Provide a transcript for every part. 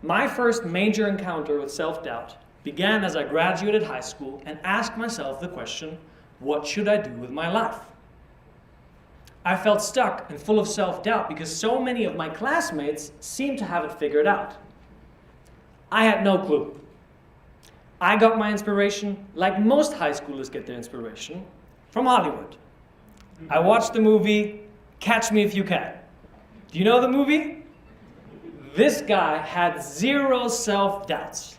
My first major encounter with self-doubt began as I graduated high school and asked myself the question, what should I do with my life? I felt stuck and full of self-doubt because so many of my classmates seemed to have it figured out. I had no clue. I got my inspiration, like most high schoolers get their inspiration, from Hollywood. I watched the movie Catch Me If You Can. Do you know the movie? This guy had zero self-doubts.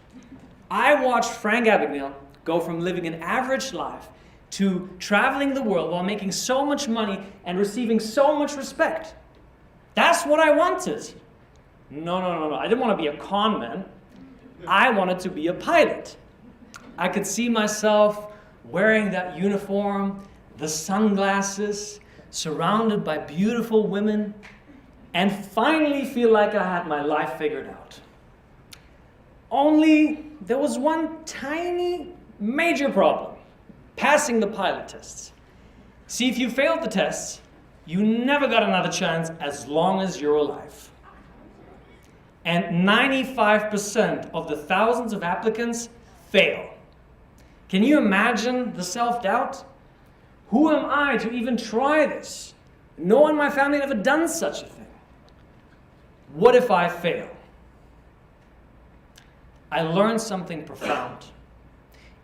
I watched Frank Abagnale go from living an average life to traveling the world while making so much money and receiving so much respect. That's what I wanted. No. I didn't want to be a con man. I wanted to be a pilot. I could see myself wearing that uniform, the sunglasses, surrounded by beautiful women, and finally feel like I had my life figured out. Only there was one tiny, major problem: passing the pilot tests. See, if you failed the tests, you never got another chance as long as you're alive. And 95% of the thousands of applicants fail. Can you imagine the self-doubt? Who am I to even try this? No one in my family had ever done such a thing. What if I fail? I learned something profound.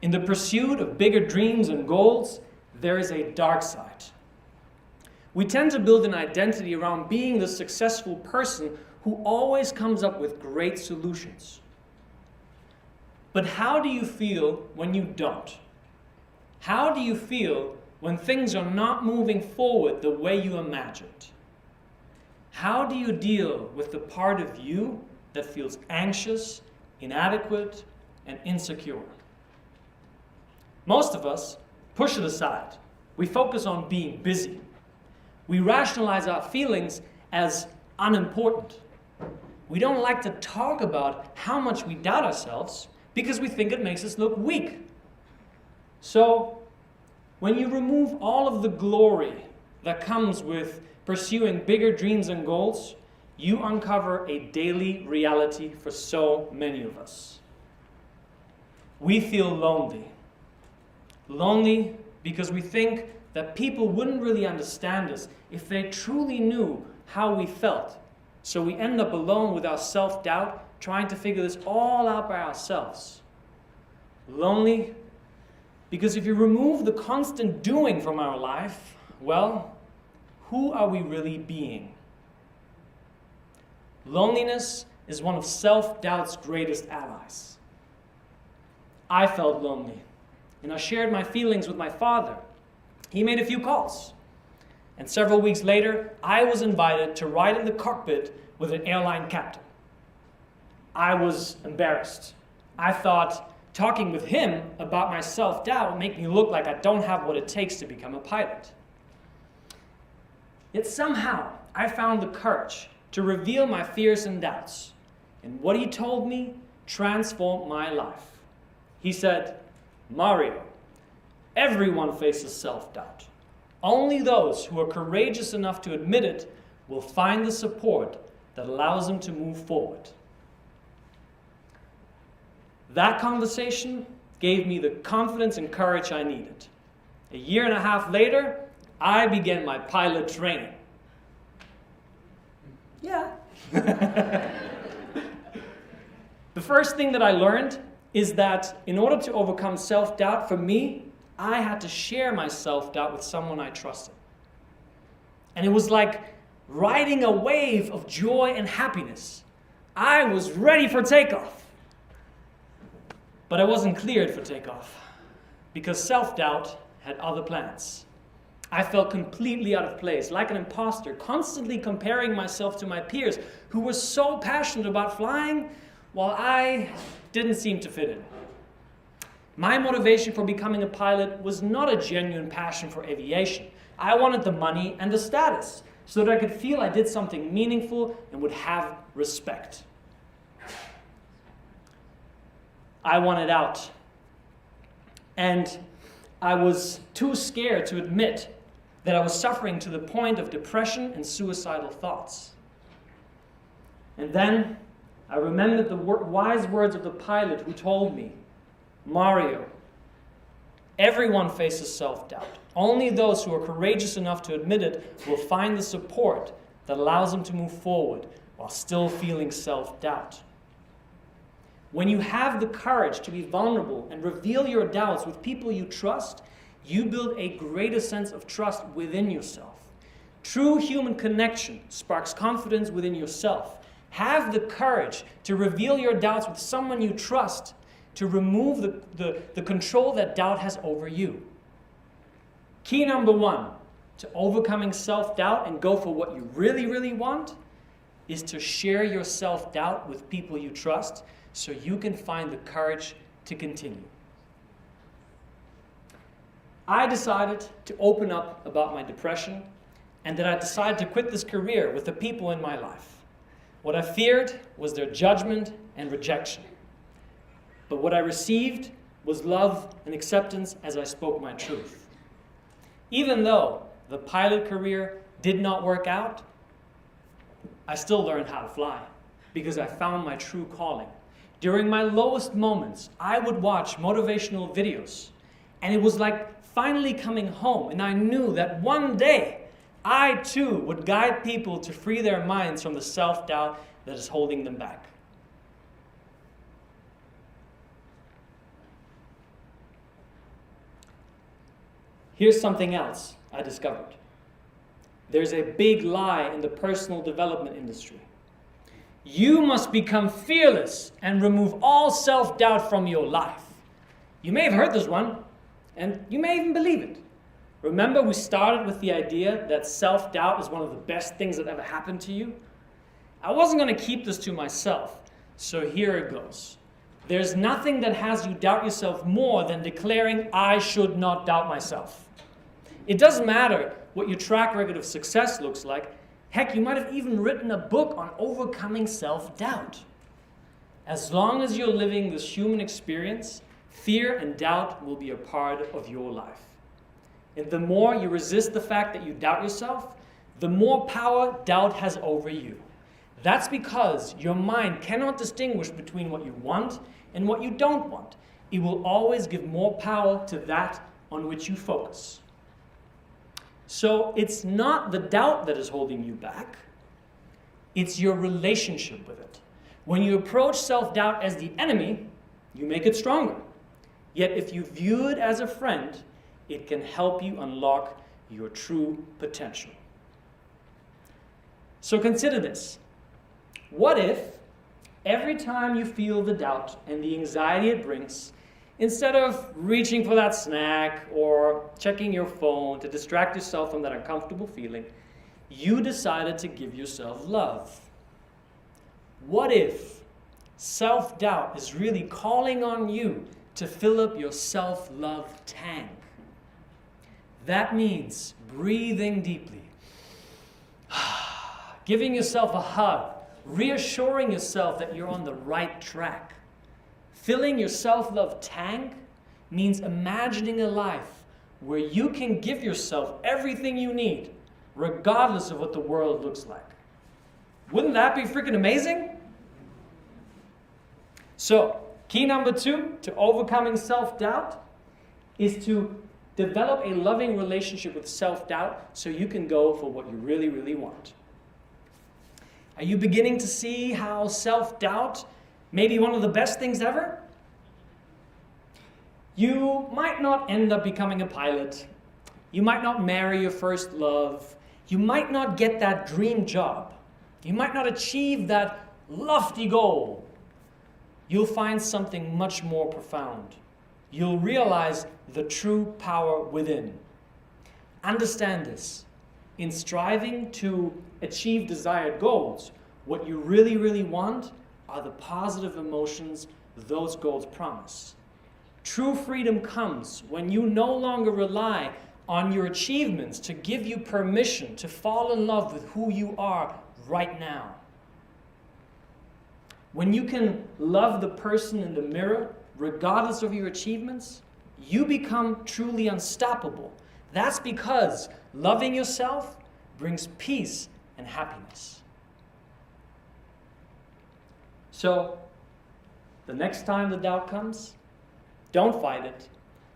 In the pursuit of bigger dreams and goals, there is a dark side. We tend to build an identity around being the successful person who always comes up with great solutions. But how do you feel when you don't? How do you feel when things are not moving forward the way you imagined? How do you deal with the part of you that feels anxious, inadequate, and insecure? Most of us push it aside. We focus on being busy. We rationalize our feelings as unimportant. We don't like to talk about how much we doubt ourselves because we think it makes us look weak. So, when you remove all of the glory that comes with pursuing bigger dreams and goals, you uncover a daily reality for so many of us. We feel lonely. Lonely because we think that people wouldn't really understand us if they truly knew how we felt. So we end up alone with our self-doubt, trying to figure this all out by ourselves. Lonely because if you remove the constant doing from our life, well, who are we really being? Loneliness is one of self-doubt's greatest allies. I felt lonely, and I shared my feelings with my father. He made a few calls, and several weeks later, I was invited to ride in the cockpit with an airline captain. I was embarrassed. I thought talking with him about my self-doubt would make me look like I don't have what it takes to become a pilot. Yet somehow, I found the courage to reveal my fears and doubts. And what he told me transformed my life. He said, "Mario, everyone faces self-doubt. Only those who are courageous enough to admit it will find the support that allows them to move forward." That conversation gave me the confidence and courage I needed. A year and a half later, I began my pilot training. Yeah. The first thing that I learned is that in order to overcome self-doubt, for me, I had to share my self-doubt with someone I trusted. And it was like riding a wave of joy and happiness. I was ready for takeoff. But I wasn't cleared for takeoff because self-doubt had other plans. I felt completely out of place, like an imposter, constantly comparing myself to my peers who were so passionate about flying while I didn't seem to fit in. My motivation for becoming a pilot was not a genuine passion for aviation. I wanted the money and the status so that I could feel I did something meaningful and would have respect. I wanted out. And I was too scared to admit that I was suffering to the point of depression and suicidal thoughts. And then I remembered the wise words of the pilot who told me, Mario, everyone faces self-doubt. Only those who are courageous enough to admit it will find the support that allows them to move forward while still feeling self-doubt. When you have the courage to be vulnerable and reveal your doubts with people you trust, you build a greater sense of trust within yourself. True human connection sparks confidence within yourself. Have the courage to reveal your doubts with someone you trust to remove the control that doubt has over you. Key number 1 to overcoming self-doubt and go for what you really, really want is to share your self-doubt with people you trust so you can find the courage to continue. I decided to open up about my depression and that I decided to quit this career with the people in my life. What I feared was their judgment and rejection. But what I received was love and acceptance as I spoke my truth. Even though the pilot career did not work out, I still learned how to fly because I found my true calling. During my lowest moments, I would watch motivational videos, and it was like finally coming home, and I knew that one day I too would guide people to free their minds from the self-doubt that is holding them back. Here's something else I discovered. There's a big lie in the personal development industry. You must become fearless and remove all self-doubt from your life. You may have heard this one, and you may even believe it. Remember, we started with the idea that self-doubt is one of the best things that ever happened to you? I wasn't going to keep this to myself, so here it goes. There's nothing that has you doubt yourself more than declaring, I should not doubt myself. It doesn't matter what your track record of success looks like. Heck, you might have even written a book on overcoming self-doubt. As long as you're living this human experience, fear and doubt will be a part of your life. And the more you resist the fact that you doubt yourself, the more power doubt has over you. That's because your mind cannot distinguish between what you want and what you don't want. It will always give more power to that on which you focus. So it's not the doubt that is holding you back. It's your relationship with it. When you approach self-doubt as the enemy, you make it stronger. Yet if you view it as a friend, it can help you unlock your true potential. So consider this. What if every time you feel the doubt and the anxiety it brings, instead of reaching for that snack or checking your phone to distract yourself from that uncomfortable feeling, you decided to give yourself love? What if self-doubt is really calling on you to fill up your self-love tank? That means breathing deeply, giving yourself a hug, reassuring yourself that you're on the right track. Filling your self-love tank means imagining a life where you can give yourself everything you need, regardless of what the world looks like. Wouldn't that be freaking amazing? So, key number 2 to overcoming self-doubt is to develop a loving relationship with self-doubt so you can go for what you really, really want. Are you beginning to see how self-doubt may be one of the best things ever? You might not end up becoming a pilot. You might not marry your first love. You might not get that dream job. You might not achieve that lofty goal. You'll find something much more profound. You'll realize the true power within. Understand this. In striving to achieve desired goals, what you really, really want are the positive emotions those goals promise. True freedom comes when you no longer rely on your achievements to give you permission to fall in love with who you are right now. When you can love the person in the mirror, regardless of your achievements, you become truly unstoppable. That's because loving yourself brings peace and happiness. So, the next time the doubt comes, don't fight it.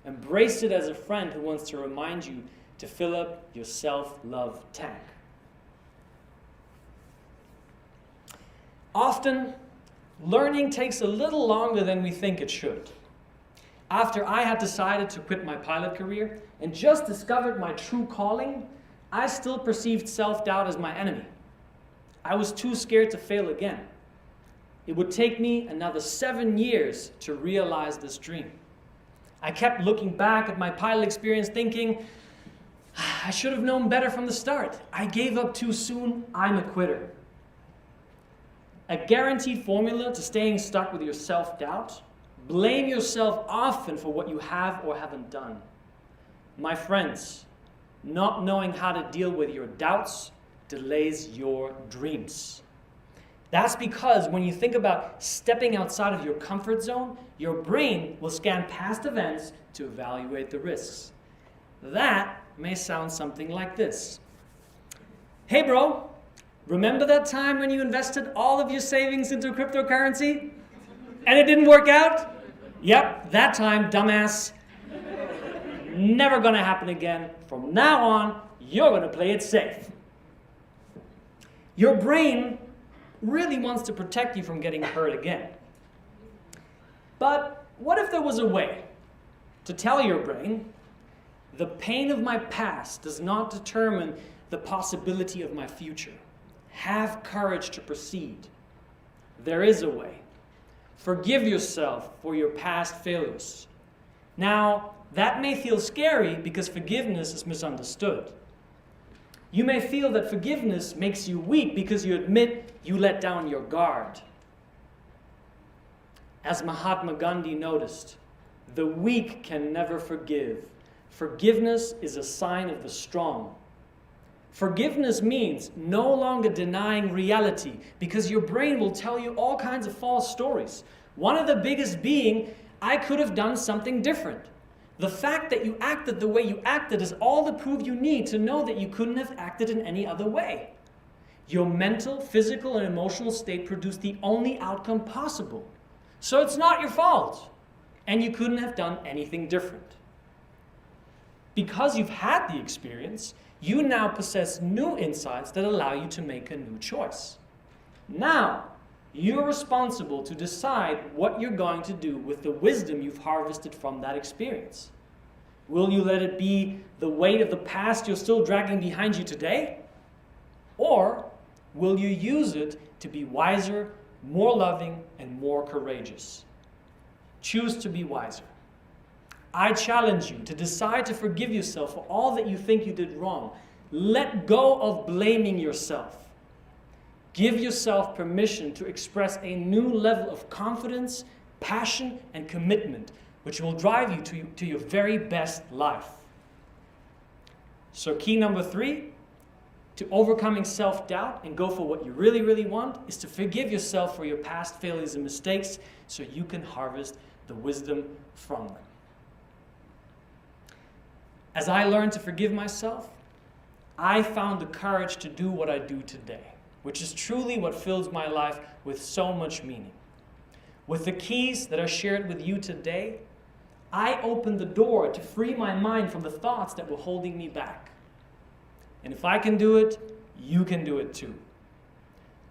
Embrace it as a friend who wants to remind you to fill up your self-love tank. Often, learning takes a little longer than we think it should. After I had decided to quit my pilot career and just discovered my true calling, I still perceived self-doubt as my enemy. I was too scared to fail again. It would take me another 7 years to realize this dream. I kept looking back at my pilot experience thinking, I should have known better from the start. I gave up too soon. I'm a quitter. A guaranteed formula to staying stuck with your self-doubt: blame yourself often for what you have or haven't done. My friends, not knowing how to deal with your doubts delays your dreams. That's because when you think about stepping outside of your comfort zone, your brain will scan past events to evaluate the risks. That may sound something like this. Hey bro, remember that time when you invested all of your savings into cryptocurrency and it didn't work out? Yep, that time, dumbass. Never gonna happen again. From now on, you're gonna play it safe. Your brain really wants to protect you from getting hurt again. But what if there was a way to tell your brain, the pain of my past does not determine the possibility of my future. Have courage to proceed. There is a way. Forgive yourself for your past failures. Now, that may feel scary because forgiveness is misunderstood. You may feel that forgiveness makes you weak because you admit you let down your guard. As Mahatma Gandhi noticed, the weak can never forgive. Forgiveness is a sign of the strong. Forgiveness means no longer denying reality, because your brain will tell you all kinds of false stories. One of the biggest being, I could have done something different. The fact that you acted the way you acted is all the proof you need to know that you couldn't have acted in any other way. Your mental, physical, and emotional state produced the only outcome possible. So it's not your fault, and you couldn't have done anything different. Because you've had the experience, you now possess new insights that allow you to make a new choice. Now, you're responsible to decide what you're going to do with the wisdom you've harvested from that experience. Will you let it be the weight of the past you're still dragging behind you today? Or will you use it to be wiser, more loving, and more courageous? Choose to be wiser. I challenge you to decide to forgive yourself for all that you think you did wrong. Let go of blaming yourself. Give yourself permission to express a new level of confidence, passion, and commitment, which will drive you to your very best life. So key number 3 to overcoming self-doubt and go for what you really, really want is to forgive yourself for your past failures and mistakes so you can harvest the wisdom from them. As I learned to forgive myself, I found the courage to do what I do today, which is truly what fills my life with so much meaning. With the keys that are shared with you today, I opened the door to free my mind from the thoughts that were holding me back. And if I can do it, you can do it too.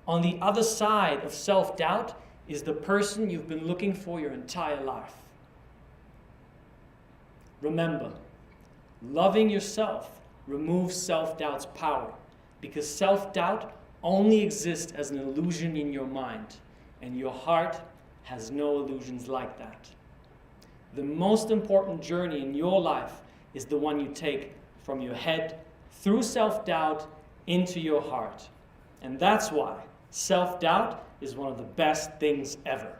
On the other side of self-doubt is the person you've been looking for your entire life. Remember, loving yourself removes self-doubt's power, because self-doubt only exists as an illusion in your mind, and your heart has no illusions like that. The most important journey in your life is the one you take from your head through self-doubt into your heart. And that's why self-doubt is one of the best things ever.